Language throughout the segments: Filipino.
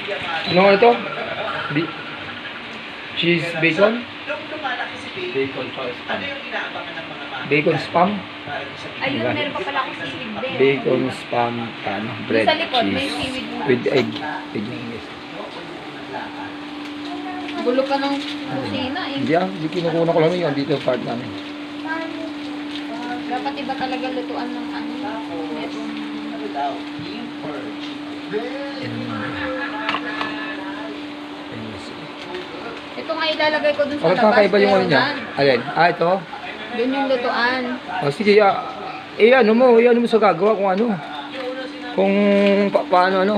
Ano ito? Cheese bacon? Bacon pa spam. Bacon spam? Ayun, meron pa pala akong seaweed din. Bacon spam, ano, bread, Sa likod, may cheese. seaweed na. With egg. Egg yung guys. Gulo ka ng kusina eh. Hindi kinukuha ko lang yun. Dito part namin. Dapat iba talaga lutuan ng ano. Metong... Ito nga ilalagay ko dun sa Bakit labas. kakaiba yung ano niya? Leonan. Alin? Ito? Dun yung lutuan. Sige, ano mo sa gagawa kung ano. Kung paano ano.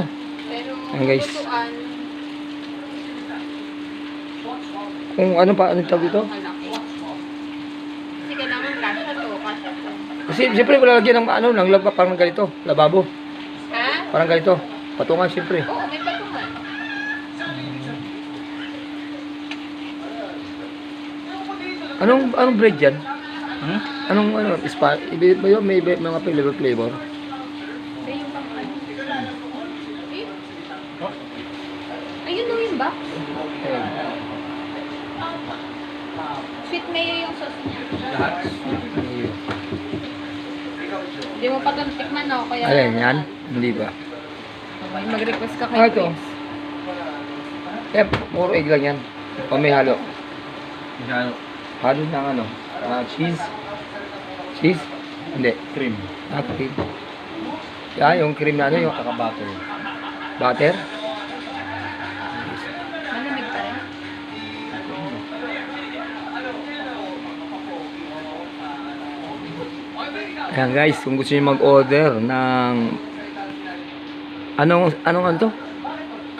Pero Ayan, guys. lutuan, Kung ano pa, ano tawag dito? malaki. Kasi kailangan kasha to. Kasi siyempre wala lagyan ng ano, ng parang ganito, lababo. Ha? Parang ganito. Patungan siyempre. Oo, may patungan. Anong bread yan? Hmm? Anong iba yun? May mga flavor? May yung pang ano. Ayun o yun ba? Sweet mayo yung sauce niya. Lahat. Hindi mo pa itong tikman no? Kaya... Alin yan? Hindi ba? Okay, mag-request ka kay Ito. Chris. Puro egg lang yan. O may halo. Ano? Halo ng ano? Cheese. Cheese? Hindi. Cream. Cream. Yung cream na ano yung Saka butter. butter. Malamig pa rin. Ayan guys, kung gusto niyo mag-order ng anong ano to?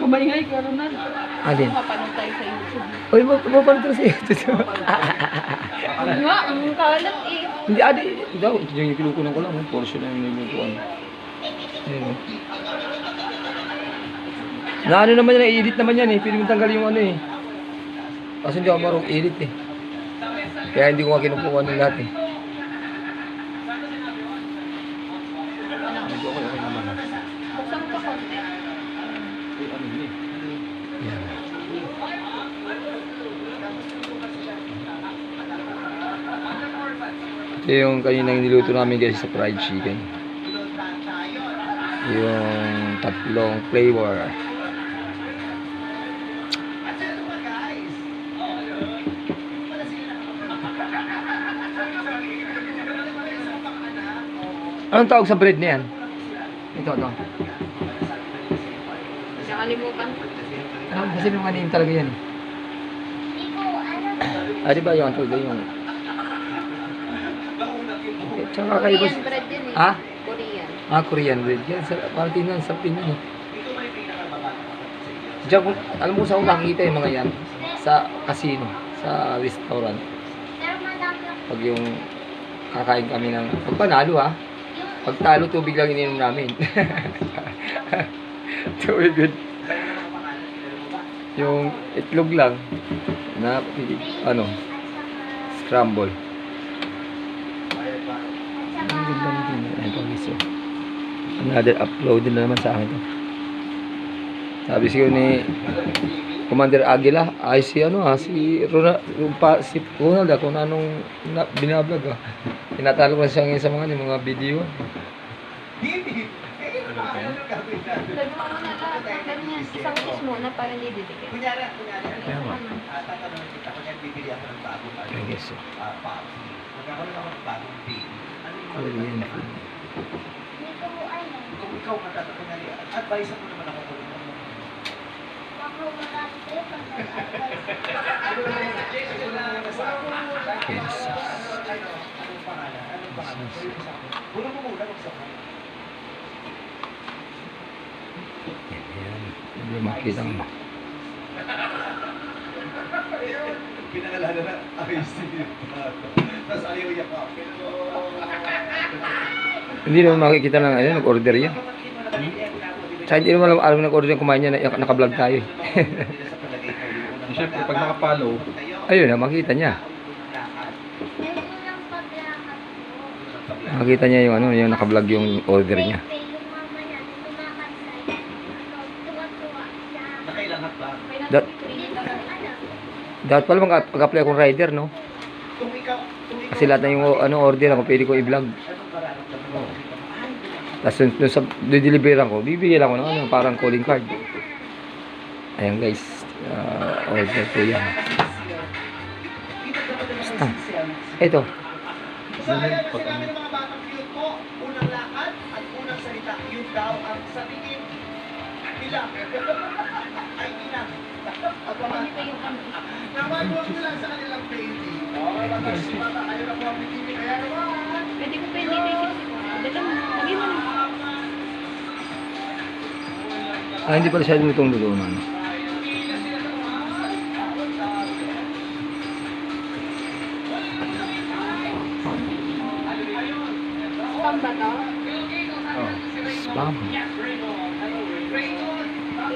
Kumaingay ka, Ronald. Alin? Mapanood tayo sa YouTube. Uy, mapapanood ko sa YouTube. Ano nga, ang kalat eh. Hindi, daw, yung kinukunan ko lang, portion na yung nilutuan. Ayun. Na ano naman yan, i-edit naman yan eh. Pwede mo tanggal yung ano eh. Kasi hindi ako marunong edit eh. Kaya hindi ko nga kinukuha ng lahat eh. Medyo okay naman. Buksan mo pa konti. Ay, ano yun eh. Yan. Ito yung kaninang niluto namin guys sa fried chicken. Yung tatlong flavor. Anong tawag sa bread na yan? Ito. Nakalimutan. Kasi nung kanin talaga yan. Di ba yung tawag yung... Tsaka kayo Korean bread yun eh. Ha? Korean. Korean bread. Yan, parang tingnan sa Pinan eh. Diyan, alam mo saan ko makikita yung mga yan? Sa casino, sa restaurant. Pag yung kakain kami ng... Pag panalo ha, pag talo tubig lang ininom namin. Tubig good. Yung itlog lang na scramble. Ang ganda nito. Ayan po guys. Another upload na naman sa akin to. Sabi siguro ni Commander Aguila ay si Ronald kung anong binablog tinatalo ko siya ngayon sa mga video. Lagyan mo na lahat. Ganyan. Isang kiss muna para hindi didikit. Kaya nga. Okay guys. Korean food. Advice ako naman ako. Ayan. Hindi makita mo. Pinangalala na ayos din. Tapos ayaw yakap. Hindi naman makikita ng nag-order yan. Sa hindi naman alam nag-order yung kumain niya na naka-vlog tayo. Siyempre, pag nakapollow, Ayun na, makita niya. Makita niya yung naka-vlog yung order niya. angat lang. Dat- Dapat pala mag-apply akong rider, no? Kung ikaw, Kasi lahat na yung order ako, pwede ko i-vlog. anong mararamdaman mo? Tapos dun sa dideliveran ko, bibigyan ako ng parang calling card. Ayan guys, order ko yan. Basta. Ito. Sayang kasi namin ng mga batang cute ko, unang lakad at unang salita, yun daw ang sa tingin nila. Ay, inang. Naman, huwag mo lang sa kanilang baby. Ayaw na po ang bikini, kaya naman. Pwede ko pa hindi basic. Dala mo. Lagi mo na. Hindi pala siya itong lulunan. Spam ba to? Spam.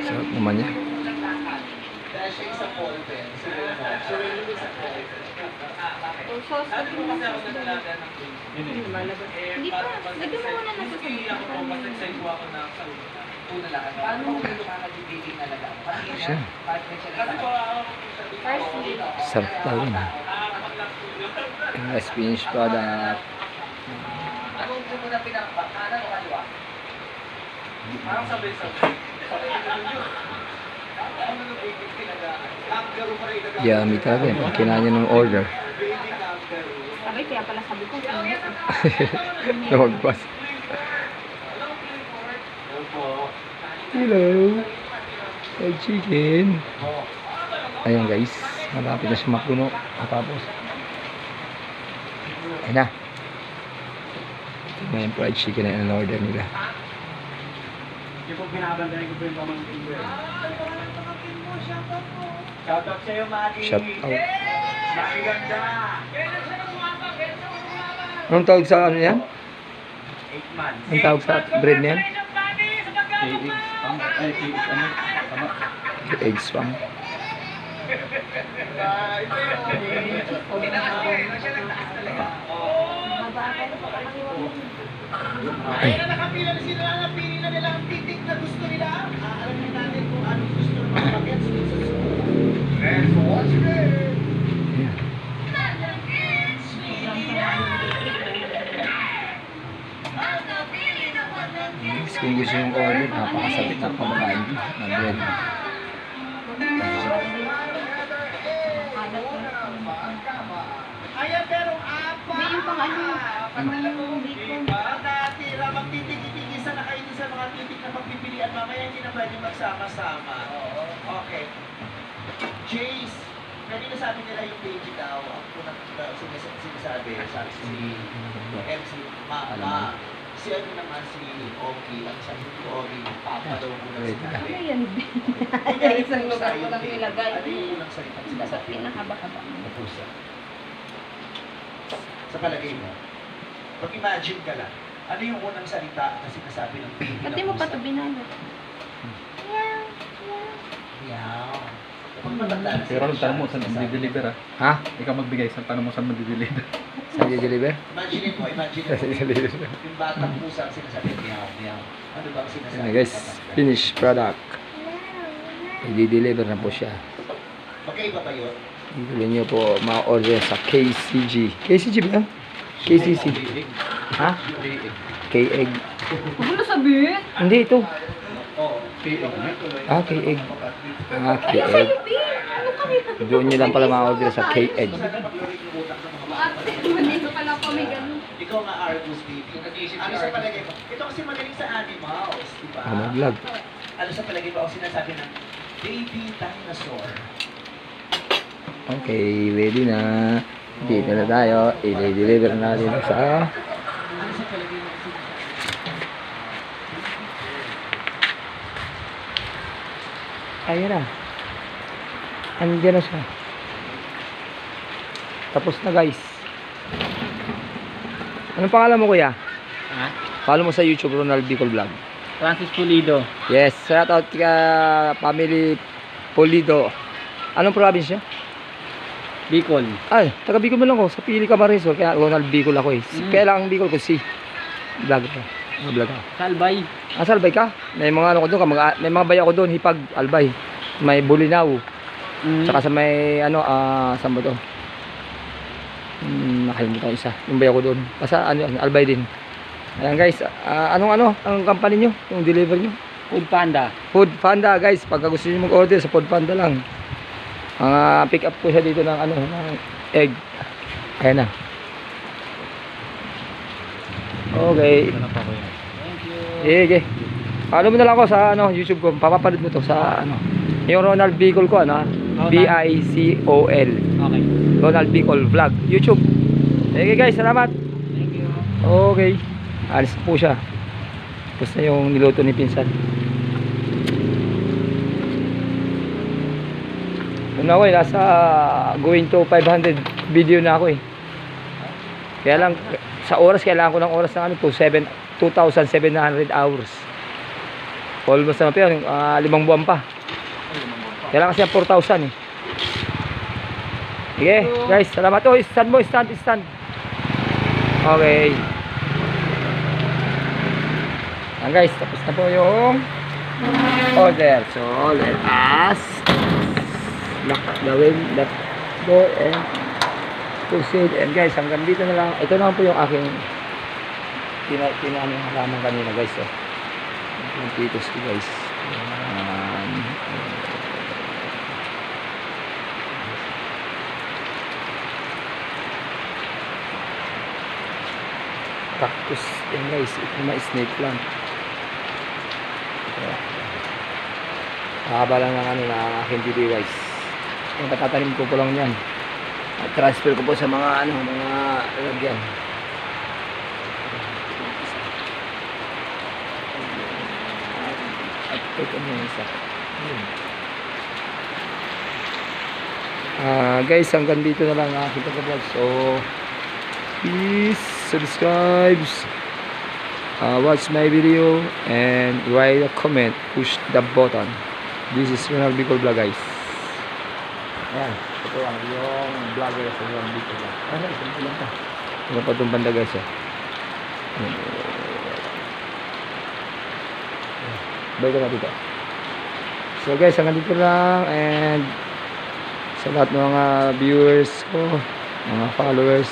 Sarap naman yan. Dahil siya isang ball pen. O sauce ka din na sauce doon. Hindi pa. Lagyan mo muna na sa sabi. Siya. Parsley. Sarap daw yun. Nice finished product. Yummy talaga yun. Pag kinain niya ng order. Sabay, kaya pala sabi ko. Lumagpas. Hello. Fried chicken. Ayan guys. Malapit na siya mapuno. Tapos. Ayan na. May fried chicken na in-order nila. Hindi po binabandayan ko po yung pamangkin ko. Shoutout sa'yo, Maki. Shout out. Maki ganda. Anong tawag sa ano yan? 8 months. Anong tawag sa bread na yan? KX. Ay, KX. Ano? Tama. Egg spam. Ay, na nakapila na sila, napili na nila ang titik na gusto nila. Alamin natin kung anong gusto ng mga bagets. Let's watch it! Ayan. Guys, kung gusto yung order, napakasabit na pamakain ng bread. Ayan, pero apa! May yung pang ano. Pang bacon. Ang natira, magtitigit-tigisan na kayo sa mga titik na pagpipilian. Mamaya hindi na pwede magsama-sama. Okay. Jace, kanina sabi nila yung baby daw, ang unang sinasabi, sabi si MC Mama. Si ano naman si Ogie, ang sabi ni Ogie, papa daw muna Wait sinabi. Ano yan? Isang lugar ko lang nilagay. Ano yung unang salita Sa sinasabi? pinakabakaba. Pusa. Sa palagay mo, mag-imagine ka lang, ano yung unang salita na sinasabi ng baby na Pati mo pa pusa? ito binalot. Meow. Kapag matanda na Pero sila, tanong mo, saan sasabi. mag-deliver ah? Ha? Ikaw magbigay, saan tanong mo saan mag-deliver? Saan i-deliver? Imagine mo, yung batang pusa ang sinasabi, meow, meow. Ano ba ang sinasabi? Ayan guys, finished product. I-deliver na po siya. Magkaiba ba yun? Bili niyo po ma-order sa KCG. KCG ba yan? KCC. Ha? K-Egg. Huwag mo na sabihin. Hindi, ito. Oo. Ah, K-Egg. Ah, Ay, K-Egg. sa'yo, B. Ano kami? Doon nyo lang pala ma-order sa K-Egg. Ate, dito pala po may ganun. Ikaw nga, Argus, baby. Ano sa palagay mo? Ito kasi magaling sa animals, di ba? Ah, mag-vlog. Ano sa palagay mo ang sinasabi ng baby dinosaur? Okay, ready na. Dito na tayo. I-deliver natin sa... Ano sa palagay mo? Ayan na. Andiyan na siya. Tapos na guys. Anong pangalan mo kuya? Ha? Follow mo sa YouTube, Ronald Bicol Vlog. Francis Pulido. Yes, shout out ka family Polido. Anong probinsya? Bicol. Ay, taga Bicol mo lang ako. Sa Pili Camarines, kaya Ronald Bicol ako eh. Kaya lang ang Bicol ko si vlog ko. Vlog ako. Salbay. Salbay ka? May mga ano ko doon, may mga bay ako doon, Hipag, Albay. may Bulinaw. Mm. Tsaka sa may ano, saan ba to? Nakalimutan ko isa. Yung bayaw ko doon. Basta ano, Albay din. Ayan guys, anong ang company nyo? Yung deliver nyo? Food Panda. Food Panda guys, pagka gusto nyo mag-order sa Food Panda lang. Pick up ko siya dito ng ano, ng egg. Ayan na. Okay. Ito na pa ko yan. Thank you. Sige. Follow mo na lang ako sa ano, YouTube ko. Papapanood mo to sa ano. Yung Ronald Bicol ko, ano? Bicol. Okay. Ronald Bicol Vlog. YouTube. Sige guys, salamat. Thank you. Okay. Alis po siya. Tapos na yung niluto ni Pinsan. Ano ako eh, nasa going to 500 video na ako eh. Kaya lang, sa oras, kailangan ko ng oras ng ano to, 2,700 hours. Almost na pa yun, 5 buwan pa. Kailangan kasi 4,000 eh. Sige, guys, salamat. Oh, stand mo, stand. Okay. Ayan guys, tapos na po yung order. So, let us lock the door and proceed. And guys, hanggang dito na lang. Ito na po yung aking tinanong halaman kanina guys. Oh. Yung titos ko guys. Cactus yan guys, ito na snake plant. Haba lang ng ano na aking video guys. Yung patatanim ko po lang yan. At transfer ko po sa mga ano, mga lagyan. At ito mo yung isa. Guys, hanggang dito na lang ang aking pag-vlog. So, please subscribe, watch my video, and write a comment, push the button. This is Ronald Bicol Vlog guys. Ayan, ito lang yung vlogger sa Ronald Bicol Vlog. Ano, ito lang pa. Ito pa itong banda guys. Balik ka na dito. So guys, hanggang dito lang, and sa lahat ng mga viewers ko, mga followers,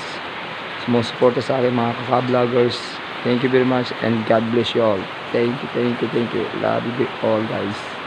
sumusuporta sa akin, mga kaka-vloggers, thank you very much and God bless you all. Thank you. Love you all guys.